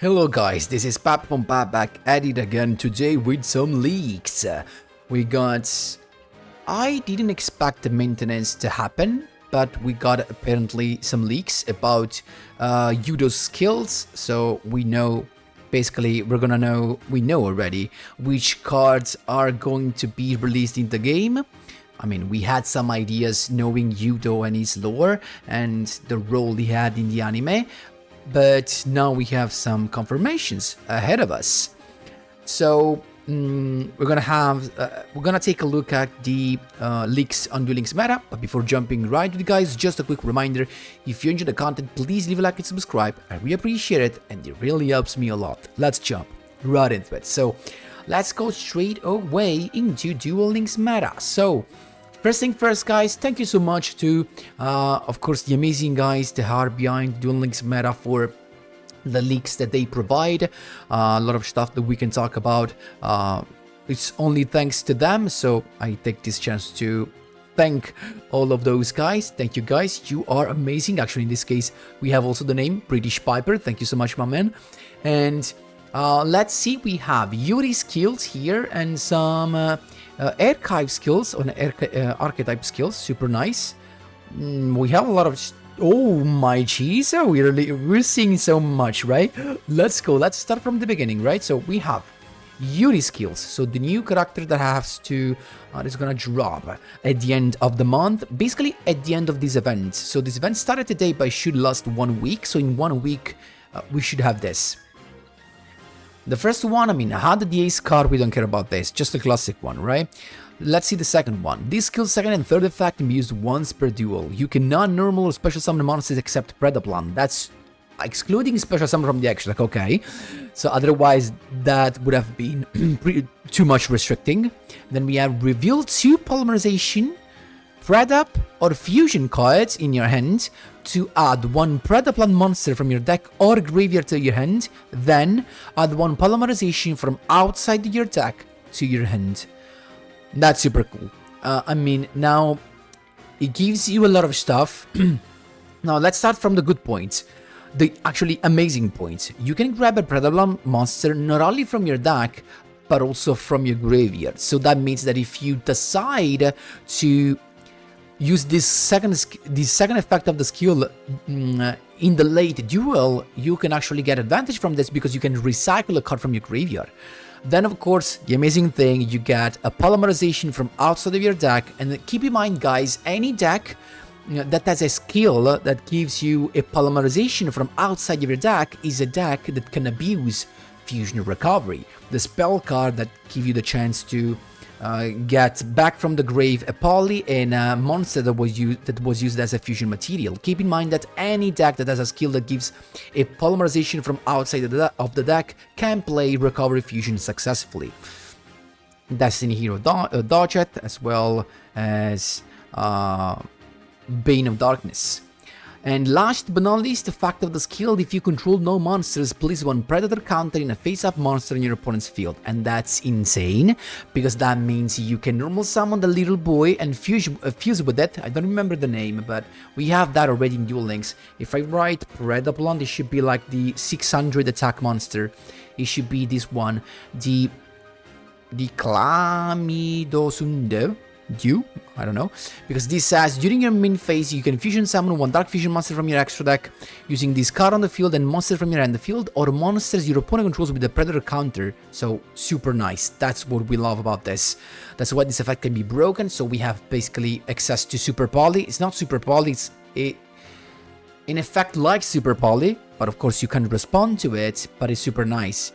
Hello guys, this is Pap from Pap back at it again today with some leaks. We got... I didn't expect the maintenance to happen, but we got apparently some leaks about yugioh's skills, so we know, basically we know already which cards are going to be released in the game. I mean, we had some ideas knowing yugioh and his lore and the role he had in the anime, but now we have some confirmations ahead of us. So we're gonna take a look at the leaks on Duel Links meta. But before jumping right to it, guys, just a quick reminder: if you enjoy the content, please leave a like and subscribe. I really appreciate it, and it really helps me a lot. Let's jump right into it. So let's go straight away into Duel Links meta. So first thing first, guys, thank you so much to, of course, the amazing guys that are behind Duel Links meta for the leaks that they provide. A lot of stuff that we can talk about. It's only thanks to them, so I take this chance to thank all of those guys. Thank you, guys. You are amazing. Actually, in this case, we have also the name British Piper. Thank you so much, my man. And let's see, we have Yuri skills here and some archive skills on archetype skills. Super nice. We have a lot of... Oh my jeez, we're seeing so much, right? Let's go. Let's start from the beginning, right? So we have Yuri skills. So the new character that has to is gonna drop at the end of the month, basically at the end of this event. So this event started today, but should last 1 week. So in 1 week, we should have this. The first one, I mean, I had the ace card, we don't care about this, just a classic one, right? Let's see the second one. This skill's second and third effect can be used once per duel. You cannot normal or special summon monsters except Pendulum. That's excluding special summon from the extra, like, okay. So otherwise, that would have been too much restricting. Then we have reveal 2 polymerization, Predup or fusion cards in your hand to add 1 Predaplan monster from your deck or graveyard to your hand, then add 1 polymerization from outside your deck to your hand. That's super cool. I mean, now it gives you a lot of stuff. Now let's start from the good points. The actually amazing points. You can grab a Predaplan monster not only from your deck, but also from your graveyard. So that means that if you decide to use this second effect of the skill in the late duel, you can actually get advantage from this because you can recycle a card from your graveyard. Then, of course, the amazing thing, you get a polymerization from outside of your deck. And keep in mind, guys, any deck that has a skill that gives you a polymerization from outside of your deck is a deck that can abuse Fusion Recovery, the spell card that gives you the chance to get back from the grave a poly and a monster that was used as a fusion material. Keep in mind that any deck that has a skill that gives a polymerization from outside of the deck can play Recovery Fusion successfully. Destiny Hero Dodget, as well as Bane of Darkness. And last but not least, the fact of the skill: if you control no monsters, place 1 Predator counter in a face-up monster in your opponent's field. And that's insane, because that means you can normal summon the little boy and fuse with it. I don't remember the name, but we have that already in Duel Links. If I write Predator, it should be like the 600 attack monster. It should be this one, the Clamidosunde. I don't know, because this says during your main phase you can fusion summon 1 dark fusion monster from your extra deck using this card on the field and monster from your end the field, or monsters your opponent controls with the Predator counter. So super nice. That's what we love about this. That's why this effect can be broken. So we have basically access to Super Poly. It's not Super Poly, it's in effect like Super Poly, but of course you can respond to it, but it's super nice.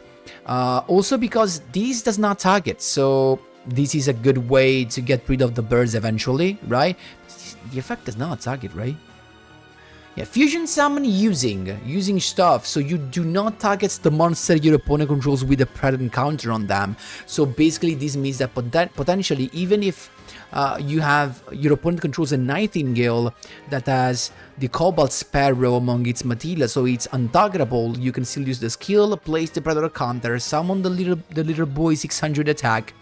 Also because this does not target, so this is a good way to get rid of the birds eventually, right? The effect does not target, right? Yeah, fusion summon using stuff, so you do not target the monster your opponent controls with a Predator counter on them. So basically this means that potentially, even if you have your opponent controls a Nightingale that has the Cobalt Sparrow among its material, so it's untargetable, you can still use the skill, place the Predator counter, summon the little boy 600 attack,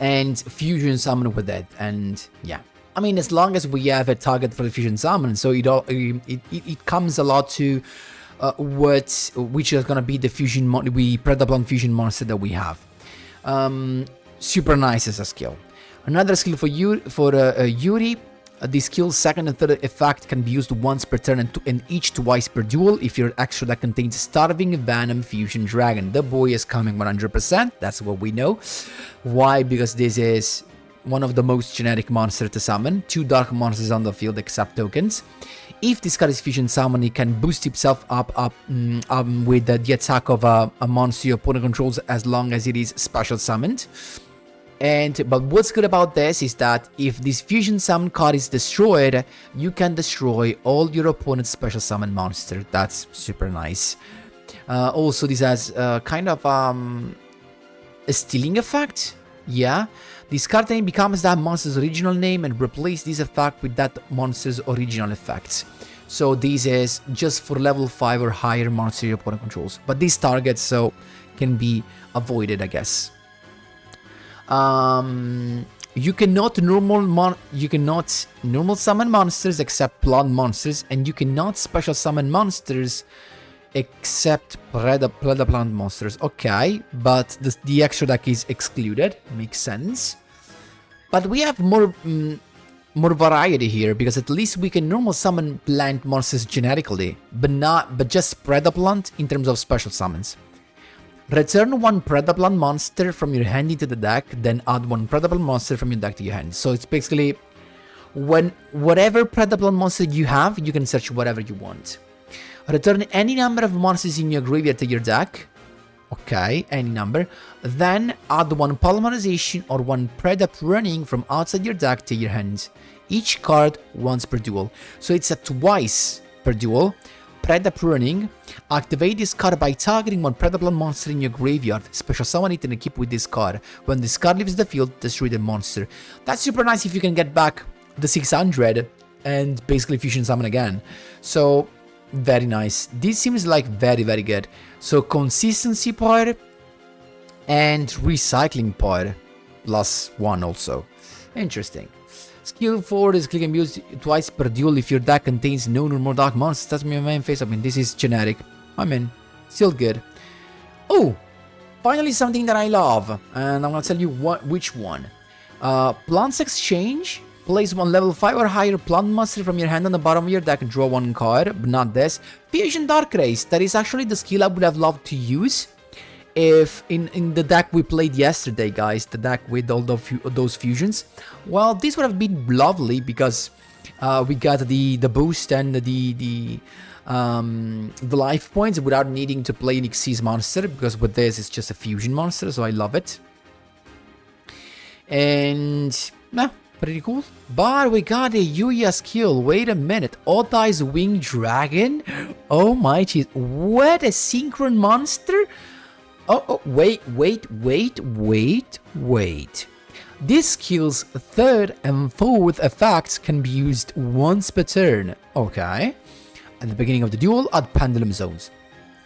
and fusion summon with it. And yeah, I mean, as long as we have a target for the fusion summon, so it comes a lot to which is gonna be the Predaplant fusion monster that we have. Super nice as a skill. Another skill for Yuri. The skill's second and third effect can be used once per turn and each twice per duel if your extra deck contains Starving Venom Fusion Dragon. The boy is coming 100%, that's what we know. Why? Because this is one of the most generic monsters to summon. 2 dark monsters on the field except tokens. If this card is fusion summoned, it can boost itself up with the attack of a monster your opponent controls as long as it is special summoned. But what's good about this is that if this fusion summon card is destroyed, you can destroy all your opponent's special summon monster. That's super nice. Also, this has kind of a stealing effect. Yeah, this card name becomes that monster's original name and replace this effect with that monster's original effects. So this is just for level 5 or higher monster your opponent controls. But these targets so can be avoided, I guess. You cannot normal summon monsters except plant monsters, and you cannot special summon monsters except Predaplant monsters. Okay, but the extra deck is excluded. Makes sense. But we have more variety here, because at least we can normal summon plant monsters generically, but just Predaplant in terms of special summons. Return 1 Predaplant monster from your hand into the deck, then add 1 Predaplant monster from your deck to your hand. So it's basically whatever Predaplant monster you have, you can search whatever you want. Return any number of monsters in your graveyard to your deck. Okay, any number. Then add 1 Polymerization or 1 Predap running from outside your deck to your hand. Each card once per duel. So it's a twice per duel. Predap running. Activate this card by targeting 1 Predaplant monster in your graveyard. Special summon it and equip with this card. When this card leaves the field, destroy the monster. That's super nice if you can get back the 600 and basically fusion summon again. So very nice. This seems like very good. So consistency power and recycling power +1 also. Interesting. Skill 4 is click and be used twice per duel if your deck contains no more dark monsters. That's my main face. I mean, this is generic. I mean, still good. Oh, finally something that I love, and I'm gonna tell you which one. Plants Exchange. Place 1 level 5 or higher plant monster from your hand on the bottom of your deck and draw 1 card, but not this. Fusion Dark Race. That is actually the skill I would have loved to use if in the deck we played yesterday, guys, the deck with all those fusions. Well, this would have been lovely because we got the boost and the life points without needing to play an Xyz monster, because with this it's just a fusion monster, so I love it. And pretty cool. But we got a Yuri skill. Wait a minute. Odd Eyes Winged Dragon? Oh my jeez. What a synchron monster? Oh, wait. This skill's third and fourth effects can be used once per turn. Okay. At the beginning of the duel, add Pendulum zones.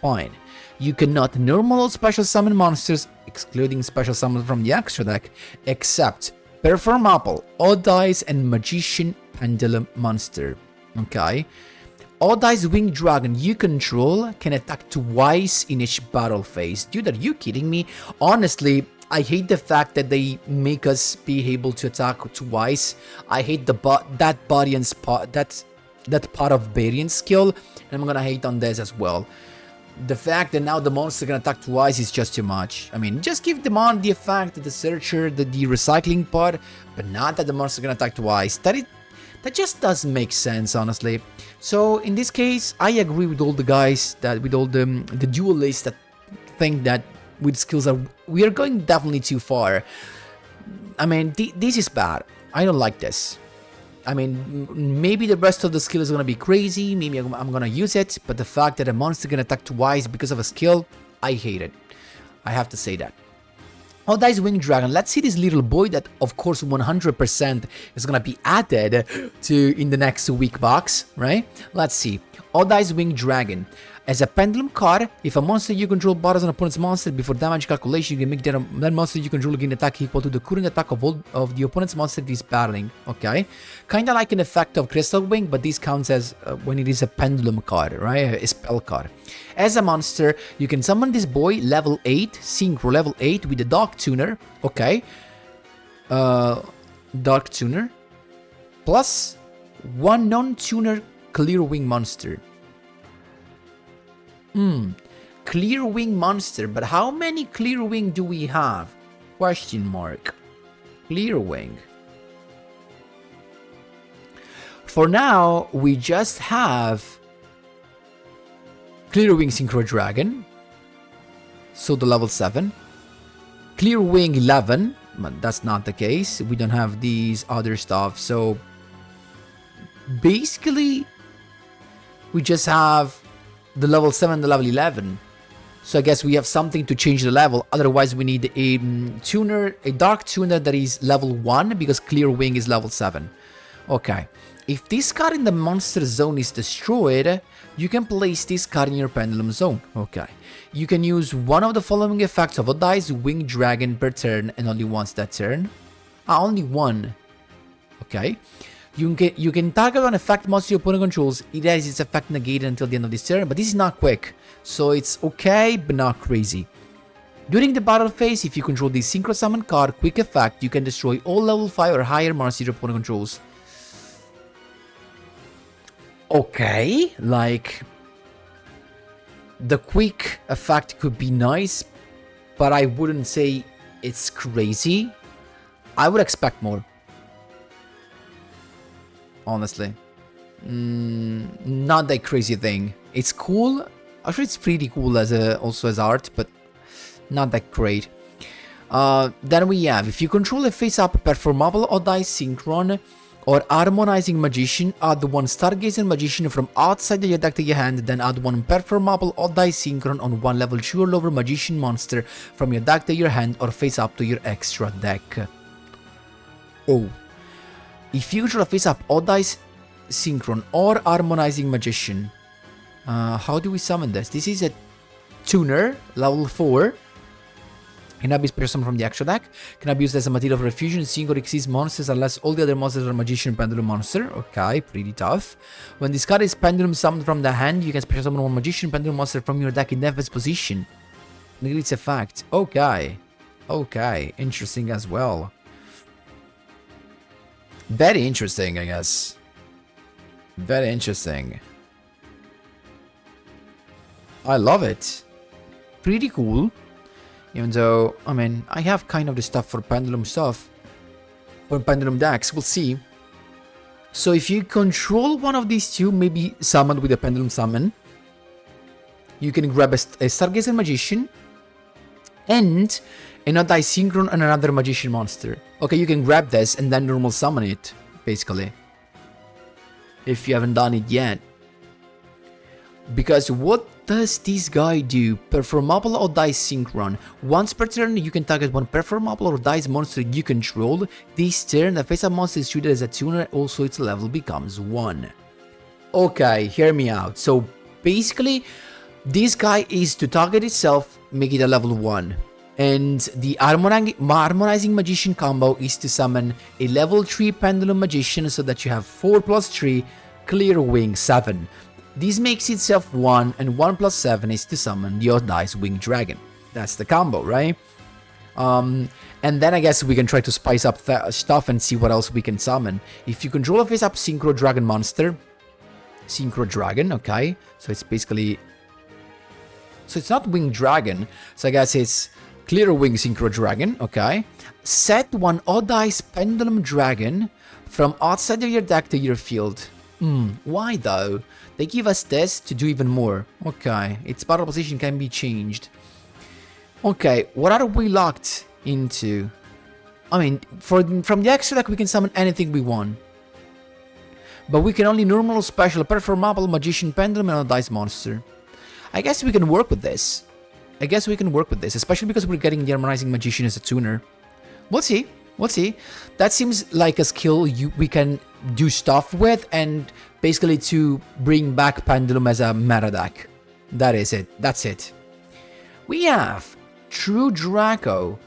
Fine. You cannot normal or special summon monsters, excluding special summons from the extra deck, except Perform Apple, Odd Eyes, and Magician Pendulum monster. Okay. Odd Eyes Winged Dragon you control can attack twice in each battle phase. Dude, are you kidding me? Honestly, I hate the fact that they make us be able to attack twice. I hate that body and that part of variant skill, and I'm gonna hate on this as well. The fact that now the monster can attack twice is just too much. I mean, just give them on the effect, the searcher, the recycling part, but not that the monster can attack twice. That just doesn't make sense, honestly. So in this case, I agree with all the guys with all the duelists that think that with skills we are going definitely too far. I mean, this is bad. I don't like this. I mean, maybe the rest of the skill is gonna be crazy. Maybe I'm gonna use it, but the fact that a monster can attack twice because of a skill, I hate it. I have to say that. Odd Eyes Winged Dragon. Let's see this little boy that, of course, 100% is gonna be added to in the next week box, right? Let's see. Odd Eyes Winged Dragon. As a Pendulum card, if a monster you control battles an opponent's monster before damage calculation, you can make that monster you control gain attack equal to the current attack of the opponent's monster it is battling. Okay, kind of like an effect of Crystal Wing, but this counts as when it is a Pendulum card, right? A spell card. As a monster, you can summon this boy level 8, Synchro level 8 with the Dark Tuner. Okay, Dark Tuner plus 1 non-tuner Clear Wing monster. Clear Wing monster, but how many Clear Wing do we have? Question mark. Clear Wing. For now, we just have Clear Wing Synchro Dragon. So the level 7. Clear Wing 11, but that's not the case. We don't have these other stuff, so basically we just have the level 7 and the level 11. So I guess we have something to change the level. Otherwise, we need a tuner, a Dark Tuner that is level 1 because Clear Wing is level 7. Okay. If this card in the monster zone is destroyed, you can place this card in your Pendulum zone. Okay. You can use one of the following effects of a dice Winged Dragon per turn and only once that turn. Only one. Okay. You can target an effect monster your opponent controls. It has its effect negated until the end of this turn, but this is not quick, so it's okay, but not crazy. During the battle phase, if you control the Synchro Summon card, quick effect, you can destroy all level 5 or higher monsters your opponent controls. Okay, like, the quick effect could be nice, but I wouldn't say it's crazy. I would expect more. Honestly, not that crazy thing. It's cool. Actually, it's pretty cool as also as art, but not that great. Then we have, if you control a face-up Performable or Dice Synchron or Harmonizing Magician, add one Stargazer Magician from outside your deck to your hand, then add one Performable or Dice Synchron on one level 2 or lower Magician monster from your deck to your hand or face-up to your extra deck. Oh. If you control a face-up Odd Dice Synchron or Harmonizing Magician, how do we summon this? This is a tuner, level 4. Cannot be special summoned from the extra deck. Cannot be used as a material for fusion, sync or exceeds monsters unless all the other monsters are Magician Pendulum monster. Okay, pretty tough. When this card is Pendulum summoned from the hand, you can special summon one Magician Pendulum monster from your deck in defense position. Negates effect. Okay. Okay, interesting as well. Very interesting, I guess. Very interesting. I love it. Pretty cool. Even though, I mean, I have kind of the stuff for Pendulum stuff. For Pendulum decks, we'll see. So if you control one of these two, maybe summoned with a Pendulum summon, you can grab a Stargazer Magician and another Dice Synchron and another Magician monster. Okay, you can grab this and then normal summon it, basically. If you haven't done it yet. Because what does this guy do? Performable or Dice Synchron. Once per turn, you can target one Performable or Dice monster you control. This turn, the face-up monster is treated as a tuner, also its level becomes 1. Okay, hear me out. So, basically, this guy is to target itself, make it a level 1. And the Harmonizing Magician combo is to summon a level 3 Pendulum Magician so that you have 4 plus 3 Clear Wing 7. This makes itself 1, and 1 plus 7 is to summon the Odd Dice Winged Dragon. That's the combo, right? And then I guess we can try to spice up stuff and see what else we can summon. If you control a face-up Synchro Dragon monster, Synchro Dragon, okay? So it's basically... So it's not Winged Dragon, so I guess it's Clear Wing Synchro Dragon, okay? Set one Odd Dice Pendulum Dragon from outside of your deck to your field. Why though? They give us this to do even more. Okay, its battle position can be changed. Okay, what are we locked into? I mean, from the extra deck we can summon anything we want. But we can only normal or special Performable Magician Pendulum and a Dice Monster. I guess we can work with this. Especially because we're getting the Harmonizing Magician as a tuner. We'll see. That seems like a skill we can do stuff with, and basically to bring back Pendulum as a meta deck. That is it. That's it. We have True Draco.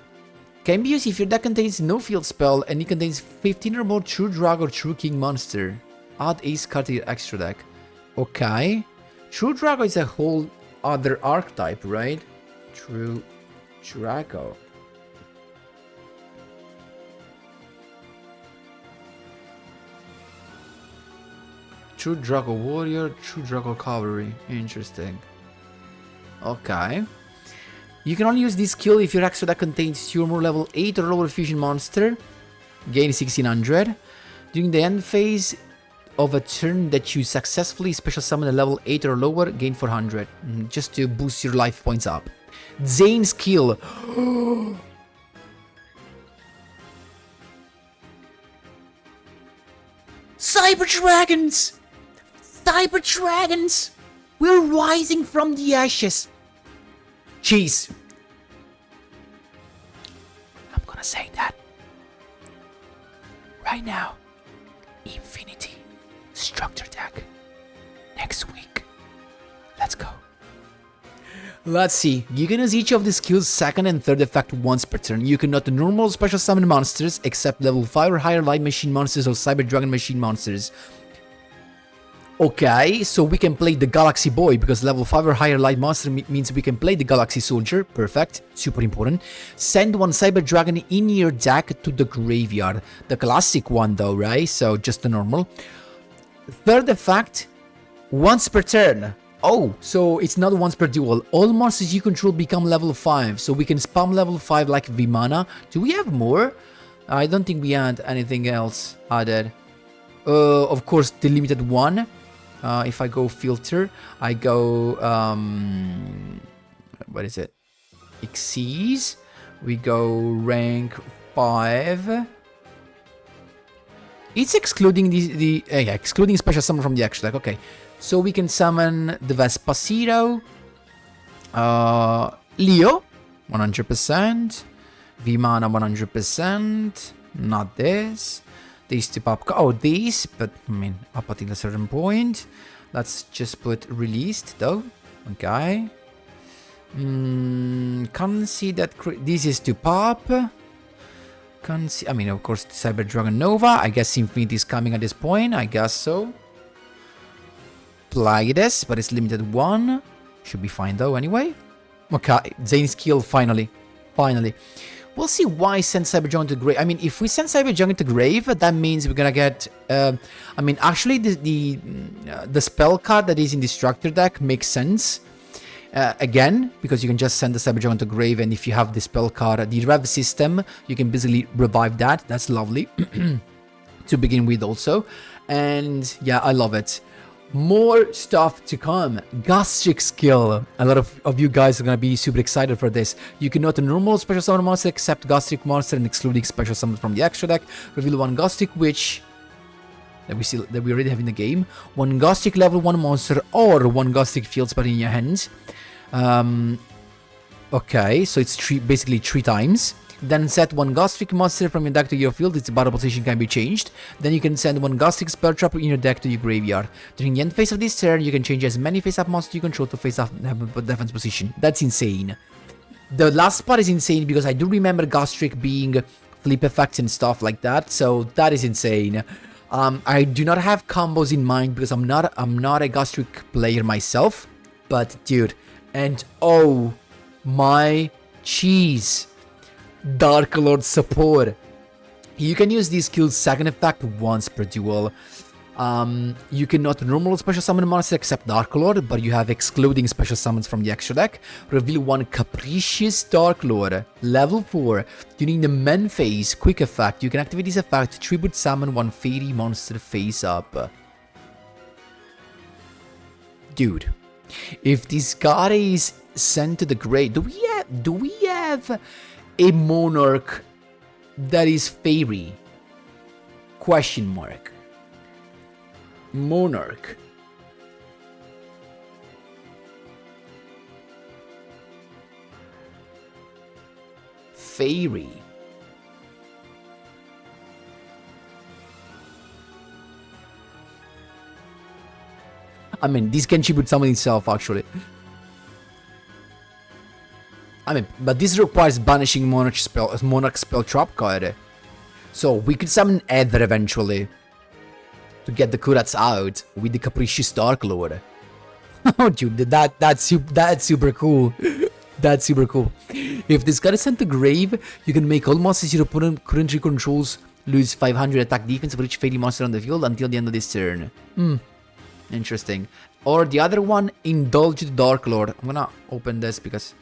Can be used if your deck contains no field spell and it contains 15 or more True Draco or True King monster. Add ace card to your extra deck. Okay. True Draco is a whole other archetype, right? True Draco. True Draco Warrior, True Draco Cavalry. Interesting. Okay. You can only use this skill if your extra deck contains 2 or more level 8 or lower fusion monster. Gain 1600. During the end phase of a turn that you successfully special summon a level 8 or lower, gain 400. Just to boost your life points up. Zane's skill. Cyber Dragons! Cyber Dragons! We're rising from the ashes. Jeez. I'm gonna say that. Right now. Infinity. Structure deck. Next week. Let's go. Let's see. You can use each of the skill's second and third effect once per turn. You cannot normal special summon monsters except level 5 or higher light machine monsters or cyber dragon machine monsters. Okay, so we can play the Galaxy Boy because level 5 or higher light monster means we can play the Galaxy Soldier. Perfect. Super important. Send one Cyber Dragon in your deck to the graveyard. The classic one though, right? So just the normal. Third effect, once per turn. Oh, so it's not once per duel. All monsters you control become level 5. So we can spam level 5 like Vimana. Do we have more? I don't think we had anything else added. Of course, the limited one. If I go filter, I go, what is it? Xyz. We go rank 5. It's excluding yeah, excluding special summon from the extra deck. Okay, so we can summon the Vespacito, Leo, 100%, Vimana, 100%. Not this. These two pop. Oh, these, but I mean, up until a certain point. Let's just put released though. Okay. Can't see that. This is to pop. Can't see. I mean, of course, Cyber Dragon Nova. I guess Infinity is coming at this point. I guess so. Play this, but it's limited one. Should be fine though. Anyway. Okay. Zane's kill finally. Finally. We'll see why send Cyber Dragon to grave. I mean, if we send Cyber Dragon to grave, that means we're gonna get. I mean, actually, the spell card that is in the structure deck makes sense. Again, because you can just send the Cyber Dragon to grave, and if you have the spell card, the rev system, you can basically revive that. That's lovely to begin with, also. And yeah, I love it. More stuff to come. Ghostrick skill. A lot of you guys are gonna be super excited for this. You cannot normal special summon monster except Ghostrick monster and excluding special summons from the extra deck. Reveal one Ghostrick which that we already have in the game. One Ghostrick level 1 monster or one Ghostrick field spell in your hands. Okay, so it's basically 3 times. Then set one Ghostrick monster from your deck to your field. Its battle position can be changed. Then you can send one Ghostrick spell trap in your deck to your graveyard. During the end phase of this turn, you can change as many face-up monsters you control to face-up defense position. That's insane. The last part is insane because I do remember Ghostrick being flip effects and stuff like that. So that is insane. I do not have combos in mind because I'm not a Ghostrick player myself. But dude, and oh my cheese. Darklord support. You can use these skills second effect once per duel. You cannot normal special summon a monster except Darklord, but you have excluding special summons from the extra deck. Reveal one Capricious Darklord, level 4. During the main phase, quick effect, you can activate this effect to tribute summon one fairy monster face up. Dude, if this guy is sent to the grave, do we have a monarch that is fairy? Question mark. Monarch. Fairy. I mean, this can tribute summon itself, actually. I mean, but this requires banishing Monarch spell trap card. So we could summon Ether eventually to get the Kurats out with the Capricious Darklord. Oh, dude, that's super cool. That's super cool. If this card is sent to grave, you can make all monsters your opponent currently controls lose 500 attack defense for each fairy monster on the field until the end of this turn. Interesting. Or the other one, Indulge the Darklord. I'm gonna open this because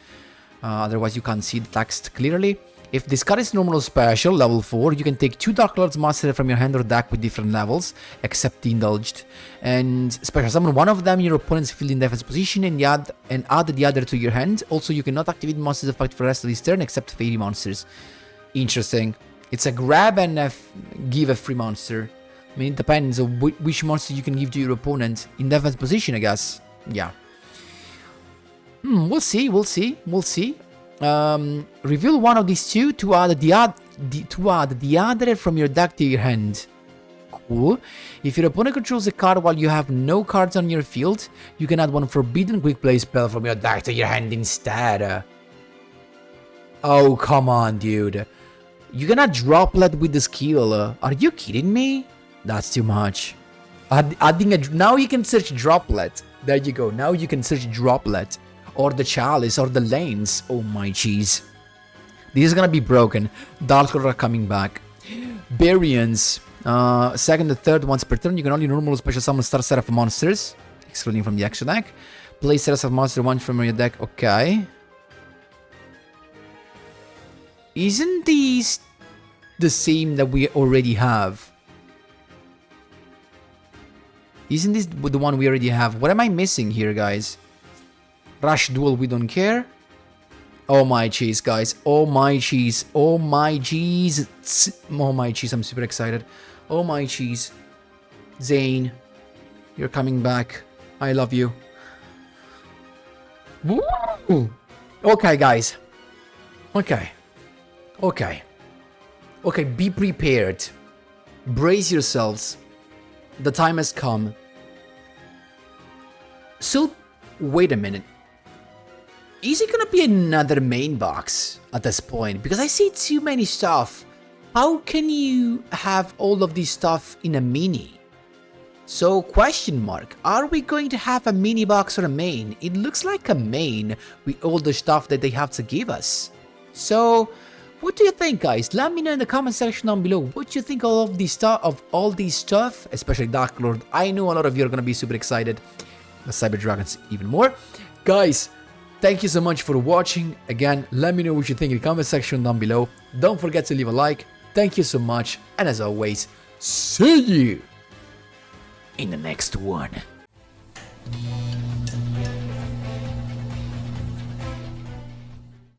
otherwise you can't see the text clearly. If this card is normal or special, level 4, you can take 2 Darklords monster from your hand or deck with different levels, except the Indulged. And special summon one of them in your opponent's field in defense position and add the other to your hand. Also, you cannot activate monsters effect for the rest of this turn except fairy monsters. Interesting. It's a grab and give a free monster. I mean, it depends on which monster you can give to your opponent in defense position, I guess. Yeah. We'll see. Reveal one of these two to add the other from your deck to your hand. Cool. If your opponent controls a card while you have no cards on your field, you can add one Forbidden Quick Play spell from your deck to your hand instead. Oh, come on, dude. You cannot Droplet with the skill. Are you kidding me? That's too much. Now you can search Droplet. There you go. Now you can search Droplet. Or the Chalice, or the Lanes. Oh my jeez. This is gonna be broken. Darklord are coming back. Barians. Second and third once per turn. You can only normal special summon star set of monsters. Excluding from the extra deck. Play set of monster one from your deck. Okay. Isn't these the same that we already have? Isn't this the one we already have? What am I missing here, guys? Rush Duel, we don't care. Oh my cheese, guys. Oh my cheese. Oh my cheese. Oh my cheese, I'm super excited. Oh my cheese. Zane, you're coming back. I love you. Woo! Okay, guys. Okay, be prepared. Brace yourselves. The time has come. So, wait a minute. Is it gonna be another main box at this point? Because I see too many stuff. How can you have all of this stuff in a mini? So, question mark. Are we going to have a mini box or a main? It looks like a main with all the stuff that they have to give us. So, what do you think, guys? Let me know in the comment section down below. What do you think of all this stuff, especially Darklord? I know a lot of you are gonna be super excited. The Cyber Dragons even more. Guys, thank you so much for watching. Again, let me know what you think in the comment section down below. Don't forget to leave a like. Thank you so much. And as always, see you in the next one.